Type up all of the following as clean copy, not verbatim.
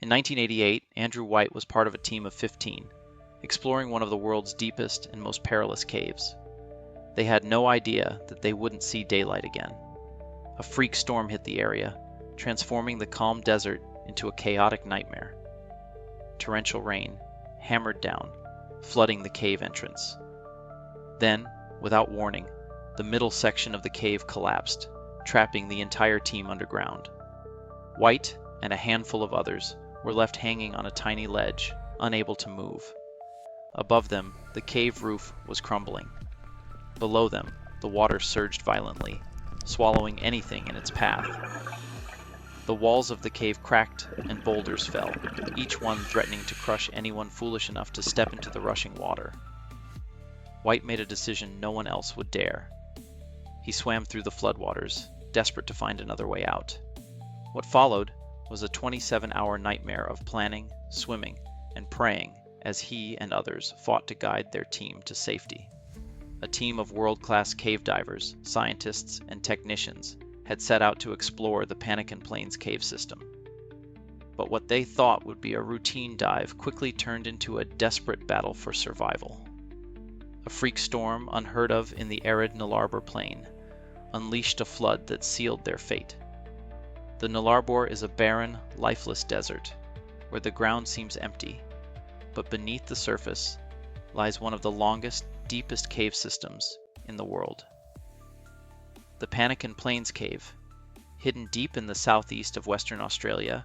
In 1988, Andrew White was part of a team of 15, exploring one of the world's deepest and most perilous caves. They had no idea that they wouldn't see daylight again. A freak storm hit the area, transforming the calm desert into a chaotic nightmare. Torrential rain hammered down, flooding the cave entrance. Then, without warning, the middle section of the cave collapsed, trapping the entire team underground. White and a handful of others were left hanging on a tiny ledge, unable to move. Above them, the cave roof was crumbling. Below them, the water surged violently, swallowing anything in its path. The walls of the cave cracked and boulders fell, each one threatening to crush anyone foolish enough to step into the rushing water. White made a decision no one else would dare. He swam through the floodwaters, desperate to find another way out. What followed was a 27-hour nightmare of planning, swimming, and praying as he and others fought to guide their team to safety. A team of world-class cave divers, scientists, and technicians had set out to explore the Panikin Plains cave system. But what they thought would be a routine dive quickly turned into a desperate battle for survival. A freak storm unheard of in the arid Nullarbor Plain unleashed a flood that sealed their fate. The Nullarbor is a barren, lifeless desert, where the ground seems empty, but beneath the surface lies one of the longest, deepest cave systems in the world. The Panikin Plains Cave, hidden deep in the southeast of Western Australia,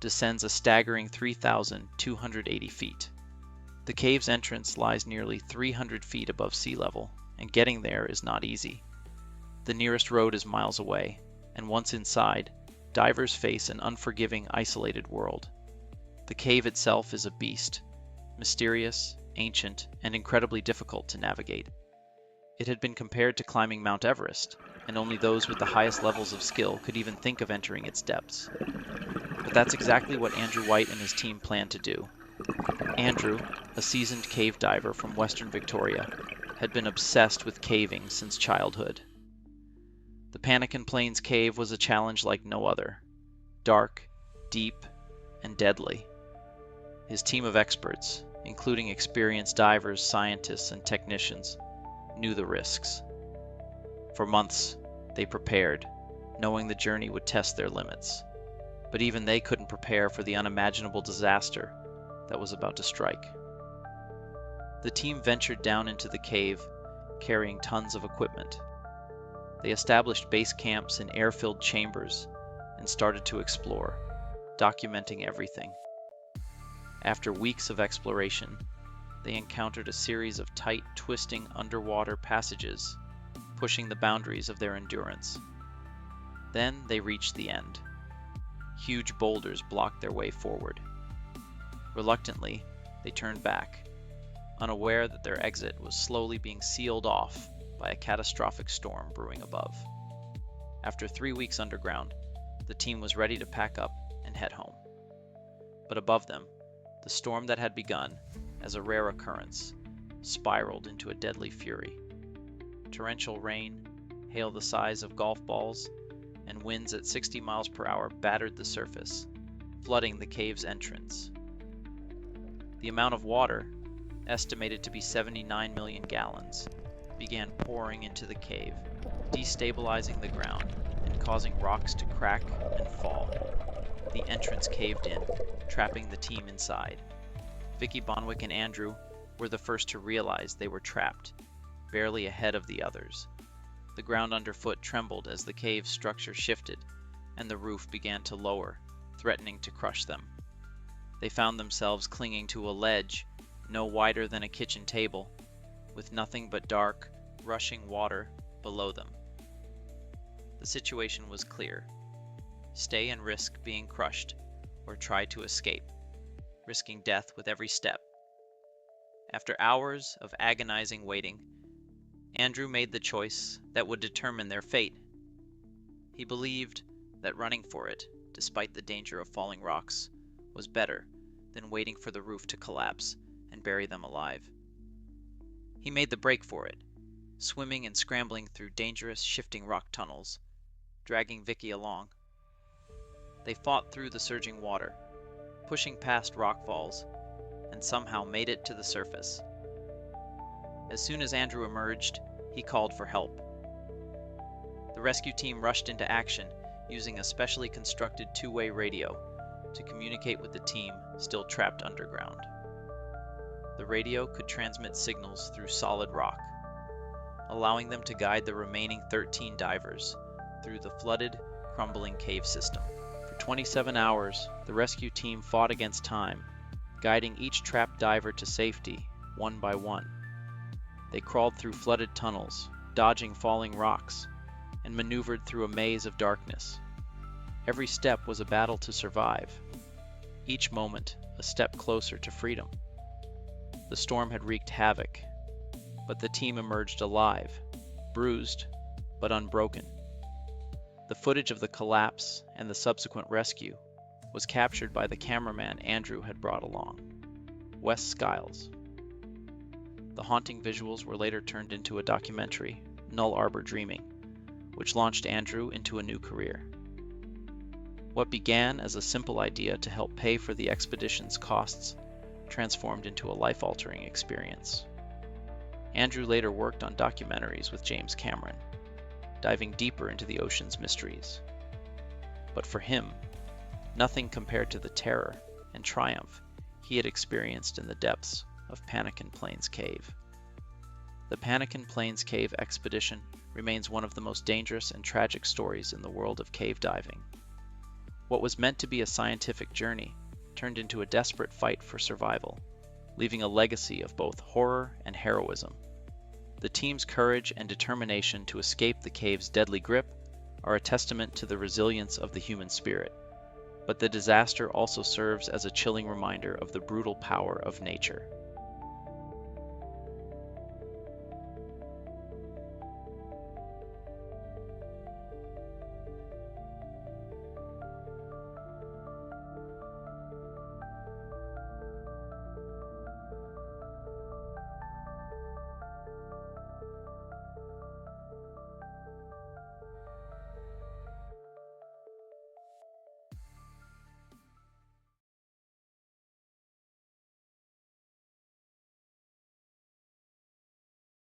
descends a staggering 3,280 feet. The cave's entrance lies nearly 300 feet above sea level, and getting there is not easy. The nearest road is miles away, and once inside, divers face an unforgiving, isolated world. The cave itself is a beast, mysterious, ancient, and incredibly difficult to navigate. It had been compared to climbing Mount Everest, and only those with the highest levels of skill could even think of entering its depths. But that's exactly what Andrew White and his team planned to do. Andrew, a seasoned cave diver from Western Victoria, had been obsessed with caving since childhood. The Panikin Plains Cave was a challenge like no other. Dark, deep, and deadly. His team of experts, including experienced divers, scientists, and technicians, knew the risks. For months, they prepared, knowing the journey would test their limits. But even they couldn't prepare for the unimaginable disaster that was about to strike. The team ventured down into the cave, carrying tons of equipment. They established base camps in air-filled chambers and started to explore, documenting everything. After weeks of exploration, they encountered a series of tight, twisting underwater passages, pushing the boundaries of their endurance. Then they reached the end. Huge boulders blocked their way forward. Reluctantly, they turned back, unaware that their exit was slowly being sealed off by a catastrophic storm brewing above. After 3 weeks underground, the team was ready to pack up and head home. But above them, the storm that had begun as a rare occurrence spiraled into a deadly fury. Torrential rain, hail the size of golf balls, and winds at 60 miles per hour battered the surface, flooding the cave's entrance. The amount of water, estimated to be 79 million gallons, began pouring into the cave, destabilizing the ground and causing rocks to crack and fall. The entrance caved in, trapping the team inside. Vicky Bonwick and Andrew were the first to realize they were trapped, barely ahead of the others. The ground underfoot trembled as the cave's structure shifted, and the roof began to lower, threatening to crush them. They found themselves clinging to a ledge no wider than a kitchen table, with nothing but dark, rushing water below them. The situation was clear. Stay and risk being crushed, or try to escape, risking death with every step. After hours of agonizing waiting, Andrew made the choice that would determine their fate. He believed that running for it, despite the danger of falling rocks, was better than waiting for the roof to collapse and bury them alive. He made the break for it, swimming and scrambling through dangerous, shifting rock tunnels, dragging Vicky along. They fought through the surging water, pushing past rockfalls, and somehow made it to the surface. As soon as Andrew emerged, he called for help. The rescue team rushed into action using a specially constructed two-way radio to communicate with the team still trapped underground. The radio could transmit signals through solid rock, allowing them to guide the remaining 13 divers through the flooded, crumbling cave system. For 27 hours, the rescue team fought against time, guiding each trapped diver to safety, one by one. They crawled through flooded tunnels, dodging falling rocks, and maneuvered through a maze of darkness. Every step was a battle to survive, each moment a step closer to freedom. The storm had wreaked havoc, but the team emerged alive, bruised, but unbroken. The footage of the collapse and the subsequent rescue was captured by the cameraman Andrew had brought along, Wes Skiles. The haunting visuals were later turned into a documentary, Null Arbor Dreaming, which launched Andrew into a new career. What began as a simple idea to help pay for the expedition's costs transformed into a life-altering experience. Andrew later worked on documentaries with James Cameron, diving deeper into the ocean's mysteries. But for him, nothing compared to the terror and triumph he had experienced in the depths of Panikin Plains Cave. The Panikin Plains Cave expedition remains one of the most dangerous and tragic stories in the world of cave diving. What was meant to be a scientific journey turned into a desperate fight for survival, leaving a legacy of both horror and heroism. The team's courage and determination to escape the cave's deadly grip are a testament to the resilience of the human spirit, but the disaster also serves as a chilling reminder of the brutal power of nature.